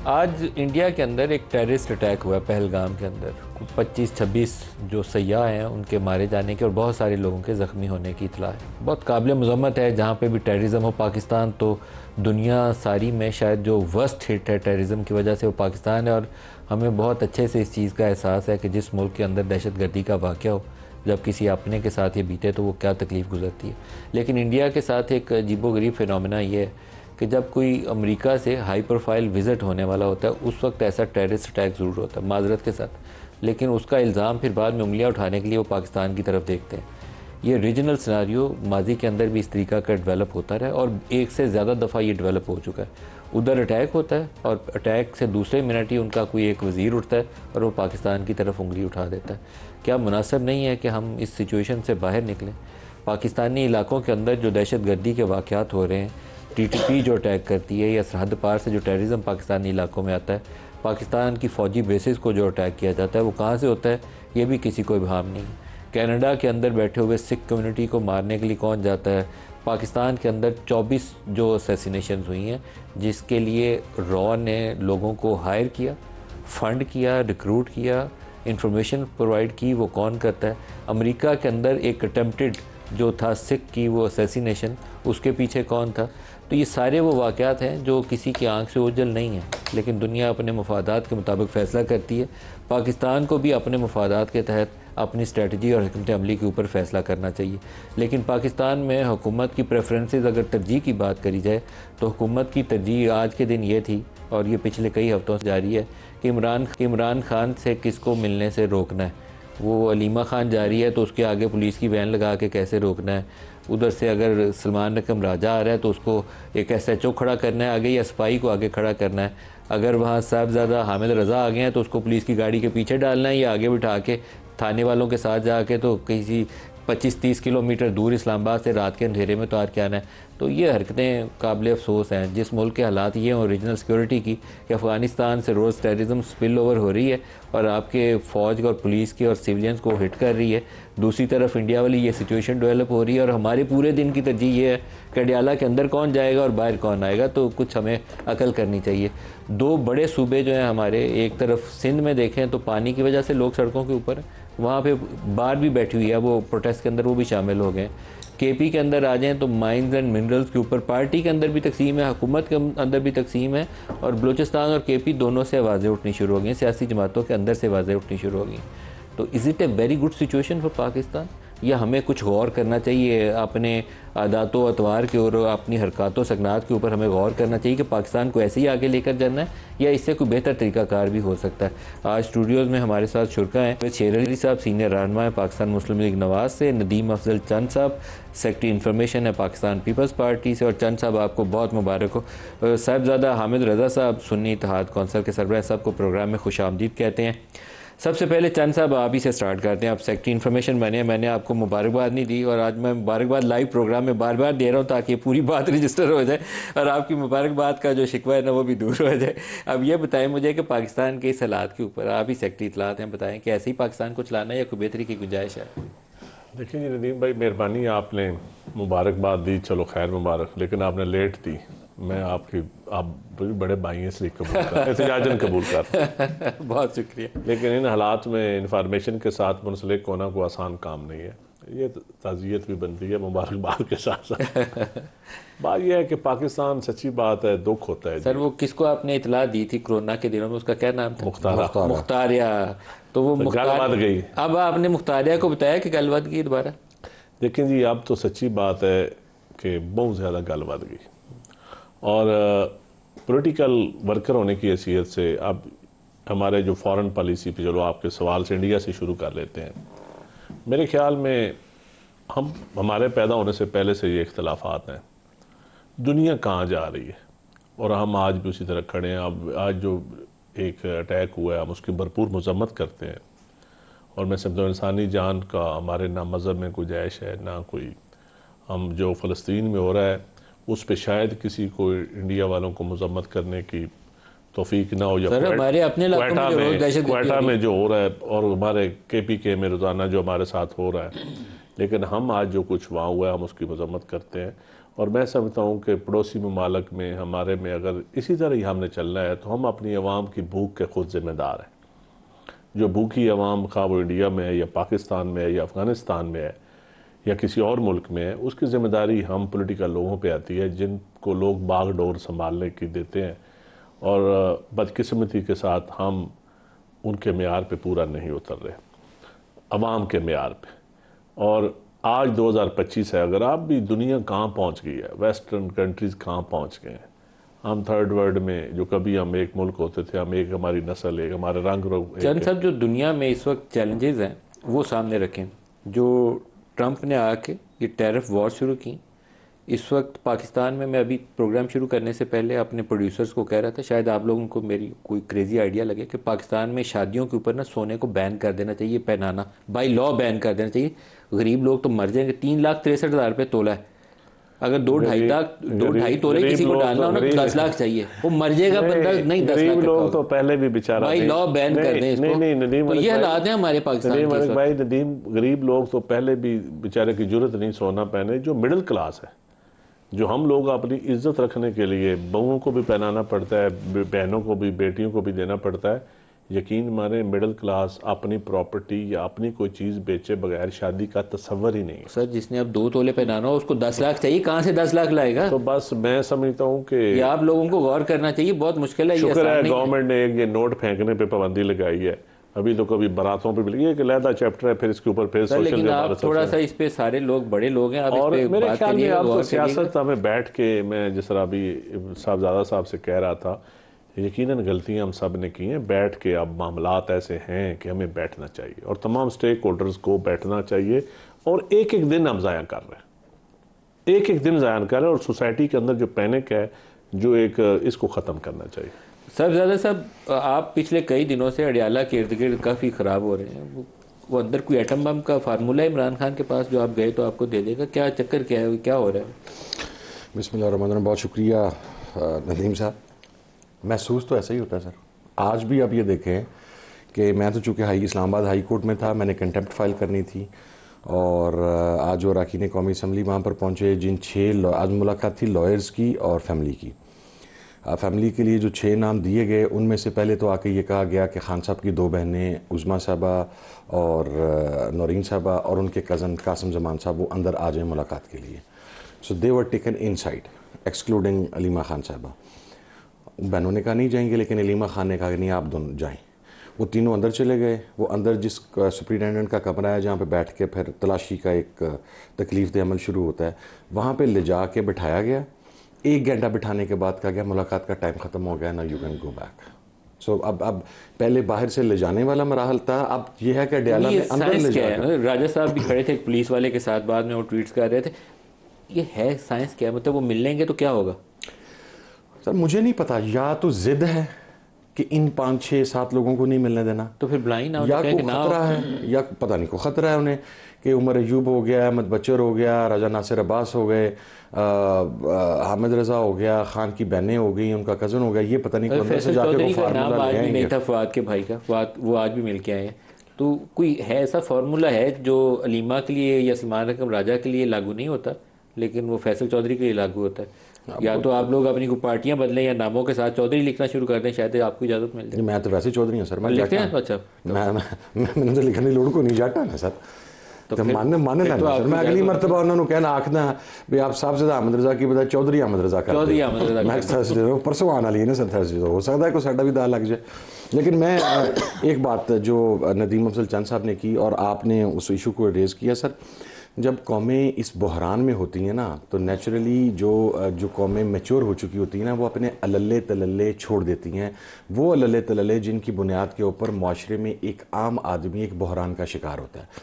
आज इंडिया के अंदर एक टेररिस्ट अटैक हुआ है पहलगाम के अंदर। 25-26 जो सयाह हैं उनके मारे जाने के और बहुत सारे लोगों के ज़ख्मी होने की इतला है। बहुत काबिल मज़म्मत है, जहाँ पे भी टेररिज्म हो पाकिस्तान तो दुनिया सारी में शायद जो वर्स्ट हिट है टेररिज्म की वजह से वो पाकिस्तान है। और हमें बहुत अच्छे से इस चीज़ का एहसास है कि जिस मुल्क के अंदर दहशतगर्दी का वाक़या हो, जब किसी अपने के साथ ये बीते तो वो क्या तकलीफ़ गुजरती है। लेकिन इंडिया के साथ एक अजीबोगरीब फिनोमेना ये है कि जब कोई अमेरिका से हाई प्रोफाइल विज़िट होने वाला होता है उस वक्त ऐसा टेररिस्ट अटैक ज़रूर होता है माजरत के साथ, लेकिन उसका इल्ज़ाम फिर बाद में उंगलियां उठाने के लिए वो पाकिस्तान की तरफ देखते हैं। ये रीजनल सिनारियो माजी के अंदर भी इस तरीका का डेवलप होता रहा और एक से ज़्यादा दफ़ा ये डेवलप हो चुका है। उधर अटैक होता है और अटैक से दूसरे मिनट ही उनका कोई एक वज़ीर उठता है और वो पाकिस्तान की तरफ उंगली उठा देता है। क्या मुनासिब नहीं है कि हम इस सिचुएशन से बाहर निकलें? पाकिस्तानी इलाकों के अंदर जो दहशतगर्दी के वाक़यात हो रहे हैं, TTP जो अटैक करती है या सरहद पार से जो टेररिज्म पाकिस्तानी इलाकों में आता है, पाकिस्तान की फ़ौजी बेसिस को जो अटैक किया जाता है वो कहाँ से होता है ये भी किसी को इब्हाम नहीं है। कनाडा के अंदर बैठे हुए सिख कम्युनिटी को मारने के लिए कौन जाता है? पाकिस्तान के अंदर 24 जो असैसिनेशन हुई हैं जिसके लिए रॉ ने लोगों को हायर किया, फ़ंड किया, रिक्रूट किया, इंफॉर्मेशन प्रोवाइड की, वो कौन करता है? अमेरिका के अंदर एक अटेम्प्टेड जो था सिख की वो असैसिनेशन, उसके पीछे कौन था? तो ये सारे वो वाक़यात हैं जो किसी की आंख से ओझल नहीं है, लेकिन दुनिया अपने मफादात के मुताबिक फ़ैसला करती है। पाकिस्तान को भी अपने मफादात के तहत अपनी स्ट्रेटजी और हिकमत अमली के ऊपर फ़ैसला करना चाहिए। लेकिन पाकिस्तान में हुकूमत की प्रेफरेंसेस अगर तरजीह की बात करी जाए तो हुकूमत की तरजीह आज के दिन ये थी और ये पिछले कई हफ़्तों से जारी है कि इमरान खान से किसको मिलने से रोकना है। वो अलीमा खान जा रही है तो उसके आगे पुलिस की वैन लगा के कैसे रोकना है। उधर से अगर सलमान रकम राजा आ रहा है तो उसको एक SHO खड़ा करना है आगे या सिपाही को आगे खड़ा करना है। अगर वहाँ साहबजादा हामिद रज़ा आ गए हैं तो उसको पुलिस की गाड़ी के पीछे डालना है या आगे बिठा के थाने वालों के साथ जाके तो किसी 25-30 किलोमीटर दूर इस्लामाबाद से रात के अंधेरे में उतार के आना है। तो ये हरकतें काबिल अफसोस हैं। जिस मुल्क के हालात ये हैं रीजनल सिक्योरिटी की कि अफ़गानिस्तान से रोज़ टेररिज्म स्पिल ओवर हो रही है और आपके फ़ौज और पुलिस की और सिविलियंस को हिट कर रही है, दूसरी तरफ इंडिया वाली ये सिचुएशन डेवलप हो रही है और हमारे पूरे दिन की तरजीह ये है कि अडियाला के अंदर कौन जाएगा और बाहर कौन आएगा। तो कुछ हमें अकल करनी चाहिए। दो बड़े सूबे जो हैं हमारे, एक तरफ सिंध में देखें तो पानी की वजह से लोग सड़कों के ऊपर, वहाँ पे बाढ़ भी बैठी हुई है, वो प्रोटेस्ट के अंदर वो भी शामिल हो गए। KP के अंदर आ जाएँ तो माइंस एंड मिनरल्स के ऊपर पार्टी के अंदर भी तकसीम है, हुकूमत के अंदर भी तकसीम है और बलूचिस्तान और KP दोनों से आवाज़ें उठनी शुरू हो गई, सियासी जमातों के अंदर से आवाज़ें उठनी शुरू हो गई। तो is it a very good situation for Pakistan? या हमें कुछ गौर करना चाहिए अपने आदातो अतवार के और अपनी हरकतों सकनात के ऊपर? हमें गौर करना चाहिए कि पाकिस्तान को ऐसे ही आगे लेकर जाना है या इससे कोई बेहतर तरीक़ाकार भी हो सकता है। आज स्टूडियोज़ में हमारे साथ शुरका हैं शेर अली साहब, सीनियर रहनुमा है पाकिस्तान मुस्लिम लीग नवाज़ से, नदीम अफजल चंद साहब, सेक्रेटरी इन्फॉर्मेशन है पाकिस्तान पीपल्स पार्टी से, और चंद साहब आपको बहुत मुबारक हो। साहिबजादा हामिद रज़ा साहब सुन्नी इत्तेहाद कौंसिल के सरबराह साहब को प्रोग्राम में खुशामदीद कहते हैं। सबसे पहले चंद साहब आप ही से स्टार्ट करते हैं। आप सेक्रेटरी इन्फॉर्मेशन बने हैं, मैंने आपको मुबारकबाद नहीं दी और आज मैं मुबारकबाद लाइव प्रोग्राम में बार बार दे रहा हूँ ताकि पूरी बात रजिस्टर हो जाए और आपकी मुबारकबाद का जो शिकवा है ना वो भी दूर हो जाए। अब ये बताएं मुझे कि पाकिस्तान के इस हालात के ऊपर आप ही सेक्रेटरी इत्तलात हैं, बताएं कि ऐसे ही पाकिस्तान को चलाना है या कोई बेहतरी की गुंजाइश है? देखिए जी नदीम भाई, मेहरबानी, आपने मुबारकबाद दी, चलो खैर मुबारक, लेकिन आपने लेट दी। मैं आप भी बड़े भाई हैं इसलिए कबूल कर, एहतिजाजन कबूल कर बहुत शुक्रिया। लेकिन इन हालात में इंफॉर्मेशन के साथ मुंसलिक होना कोई आसान काम नहीं है। ये ताज़ियत भी बनती है मुबारकबाद के साथ साथ। बात यह है कि पाकिस्तान, सच्ची बात है, दुख होता है। सर वो किसको आपने इतला दी थी कोरोना के दिनों में, उसका क्या नाम था? मुख्तारिया। तो वो गलबात गई। अब आपने मुख्तारिया को बताया कि गलबात गई दोबारा? देखें जी, अब तो सच्ची बात है कि बहुत ज़्यादा गलबात गई और पॉलिटिकल वर्कर होने की हैसियत से अब हमारे जो फॉरेन पॉलिसी पे, चलो आपके सवाल से इंडिया से शुरू कर लेते हैं। मेरे ख्याल में हमारे पैदा होने से पहले से ये इख्तलाफात हैं। दुनिया कहाँ जा रही है और हम आज भी उसी तरह खड़े हैं। अब आज जो एक अटैक हुआ है हम उसकी भरपूर मजम्मत करते हैं और मैं समझता हूँ इंसानी जान का हमारे ना मज़हब में गुंजाइश है ना कोई। हम जो फ़लस्तीन में हो रहा है उस पे शायद किसी को इंडिया वालों को मजम्मत करने की तौफीक ना हो, या क्वेटा में जो हो रहा है और हमारे KPK में रोज़ाना जो हमारे साथ हो रहा है। लेकिन हम आज जो कुछ वहाँ हुआ है हम उसकी मजम्मत करते हैं और मैं समझता हूँ कि पड़ोसी ममालिक में हमारे में अगर इसी तरह ही हमने चलना है तो हम अपनी आवाम की भूख के खुद ज़िम्मेदार हैं। जो भूखी आवाम खा वो इंडिया में है या पाकिस्तान में है या अफ़गानिस्तान में है या किसी और मुल्क में है, उसकी ज़िम्मेदारी हम पॉलिटिकल लोगों पे आती है जिनको लोग बाग डोर संभालने की देते हैं, और बदकिस्मती के साथ हम उनके मेयार पे पूरा नहीं उतर रहे, अवाम के मेयार पे। और आज 2025 है, अगर आप भी दुनिया कहाँ पहुँच गई है, वेस्टर्न कंट्रीज़ कहाँ पहुँच गए हैं। हम थर्ड वर्ल्ड में जो कभी हम एक मुल्क होते थे, हम एक हमारी नस्ल, एक हमारे रंग रूप। चंद साहब, जो दुनिया में इस वक्त चैलेंजेस हैं वो सामने रखें। जो ट्रंप ने आके ये टैरिफ वॉर शुरू की, इस वक्त पाकिस्तान में, मैं अभी प्रोग्राम शुरू करने से पहले अपने प्रोड्यूसर्स को कह रहा था, शायद आप लोगों को मेरी कोई क्रेजी आइडिया लगे, कि पाकिस्तान में शादियों के ऊपर ना सोने को बैन कर देना चाहिए, पहनाना बाई लॉ बैन कर देना चाहिए। गरीब लोग तो मर जाएंगे। 3,63,000 रुपये तोला है। अगर 2-2.5 तोले किसी को डालना हो ना तो 10 लाख चाहिए, वो मर जाएगा बंदा। नहीं, 10 लाख लोग तो पहले भी बेचारा भाई लॉ बैन कर दें इसको। तो ये हालात है हमारे पाकिस्तान के। भाई नदीम, गरीब लोग तो पहले भी बेचारे की जरूरत नहीं सोना पहने। जो मिडिल क्लास है, जो हम लोग अपनी इज्जत रखने के लिए बहुओं को भी पहनाना पड़ता है, बहनों को भी, बेटियों को भी देना पड़ता है। यकीन माने मिडिल क्लास अपनी प्रॉपर्टी या अपनी कोई चीज़ बेचे बगैर शादी का तस्वर ही नहीं है। सर, जिसने अब 2 तोले पहनाना हो उसको 10 लाख चाहिए, कहाँ से 10 लाख लाएगा? तो बस मैं समझता हूँ कि आप लोगों को गौर करना चाहिए, बहुत मुश्किल है। शुक्र है गवर्नमेंट ने एक ये नोट फेंकने पे पाबंदी लगाई है। अभी तो कभी बारातों पे भी, एक अलहदा चैप्टर है, फिर इसके ऊपर फिर सोशल। लेकिन आप थोड़ा सा इस पे, सारे लोग बड़े लोग हैं, और मेरे ख्याल में आप तो सियासत हमें बैठ के, मैं जिस तरह अभी साहबजादा साहब से कह रहा था, यकीनन गलतियां हम सब ने की हैं। बैठ के अब मामलात ऐसे हैं कि हमें बैठना चाहिए और तमाम स्टेक होल्डर्स को बैठना चाहिए। और एक एक दिन हम ज़ाया कर रहे हैं, एक एक दिन ज़ाया कर रहे हैं, और सोसाइटी के अंदर जो पैनिक है, जो एक, इसको ख़त्म करना चाहिए। साहबजादा साहब, आप पिछले कई दिनों से अडियाला के इर्द गिर्द काफ़ी ख़राब हो रहे हैं। वो अंदर कोई एटम बम का फार्मूला है इमरान खान के पास, जो आप गए तो आपको दे देगा? क्या चक्कर क्या है, क्या हो रहा है? बिस्मिल्लाहिर्रहमानिर्रहीम। बहुत शुक्रिया नदीम साहब। महसूस तो ऐसा ही होता है सर। आज भी आप ये देखें कि मैं तो चूँकि इस्लामाबाद हाई कोर्ट में था, मैंने कंटेम्प्ट फाइल करनी थी, और आज वो अरकान कौमी असम्बली वहाँ पर पहुँचे, जिन 6 आज मुलाकात थी लॉयर्स की और फैमिली की। फैमिली के लिए जो 6 नाम दिए गए, उनमें से पहले तो आके ये कहा गया कि खान साहब की 2 बहनें उज़मा साहबा और नौरीन साहबा और उनके कज़न कासिम ज़मान साहब वो अंदर आ जाएँ मुलाकात के लिए। So they were taken inside excluding Aleema Khan साहबा। बहनों ने कहा नहीं जाएंगे, लेकिन अलीमा खान ने कहा कि नहीं आप दोनों जाएं। वो तीनों अंदर चले गए। वो अंदर जिस सुप्रिटेंडेंट का कमरा है जहाँ पे बैठ के फिर तलाशी का एक तकलीफ दे अमल शुरू होता है, वहाँ पे ले जा के बिठाया गया। 1 घंटा बिठाने के बाद कहा गया मुलाकात का टाइम ख़त्म हो गया, ना यू कैन गो बैक। सो अब पहले बाहर से ले जाने वाला मराहल था, अब ये है कि अडियाला में अंदर ले जाया। राजा साहब भी खड़े थे पुलिस वाले के साथ, बाद में वो ट्वीट्स कर रहे थे। ये है साइंस क्या? मतलब वो मिल लेंगे तो क्या होगा? सर मुझे नहीं पता, या तो जिद है कि इन 5, 6, 7 लोगों को नहीं मिलने देना, तो फिर ब्लाइंड ना हो, या कोई खतरा है, या पता नहीं को खतरा है उन्हें कि उमर अयूब हो गया, अहमद बच्चर हो गया, राजा नासिर अब्बास हो गए, हामिद रजा हो गया, खान की बहनें हो गई, उनका कज़न हो गया, ये पता नहीं कौन से जाके वो फार्मूला आज भी नहीं था फवाद के भाई का, फवाद वो आज भी मिल के आए हैं। तो कोई है ऐसा फार्मूला है जो अलीमा के लिए या सलमान अकरम राजा के लिए लागू नहीं होता, लेकिन वो फैसल चौधरी के लिए लागू होता है? या तो आप लोग अपनी कोई पार्टियां बदलें या नामों के साथ चौधरी लिखना शुरू कर दें, शायद आपको इजाज़त मिल जाए। मैं तो वैसे चौधरी हूँ सर, मैं लिखते हैं। अच्छा, मैंने तो लिखने लोगों को नहीं जाटा ना सर, तो मानने लेना सर। मैं अगली मरतबा उन्होंने कहना आखना भी आप साहब अहमद रजा की बजाय चौधरी अहमद रजा कर मैं थर्सडे परसों आने वाली है ना सर, थर्सडे तो हो सकता है कोई साडा भी दाल लग जाए। लेकिन मैं एक बात जो नदीम अफजल चंद साहब ने की और आपने उस इशू को रेज़ किया सर, जब कौमें इस बहरान में होती हैं ना, तो नेचुरली जो कौमें मैच्योर हो चुकी होती हैं ना, वो अपने अलल्ले तलल्ले छोड़ देती हैं। वो अलल्ले तलल्ले जिनकी बुनियाद के ऊपर माशरे में एक आम आदमी एक बहरान का शिकार होता है।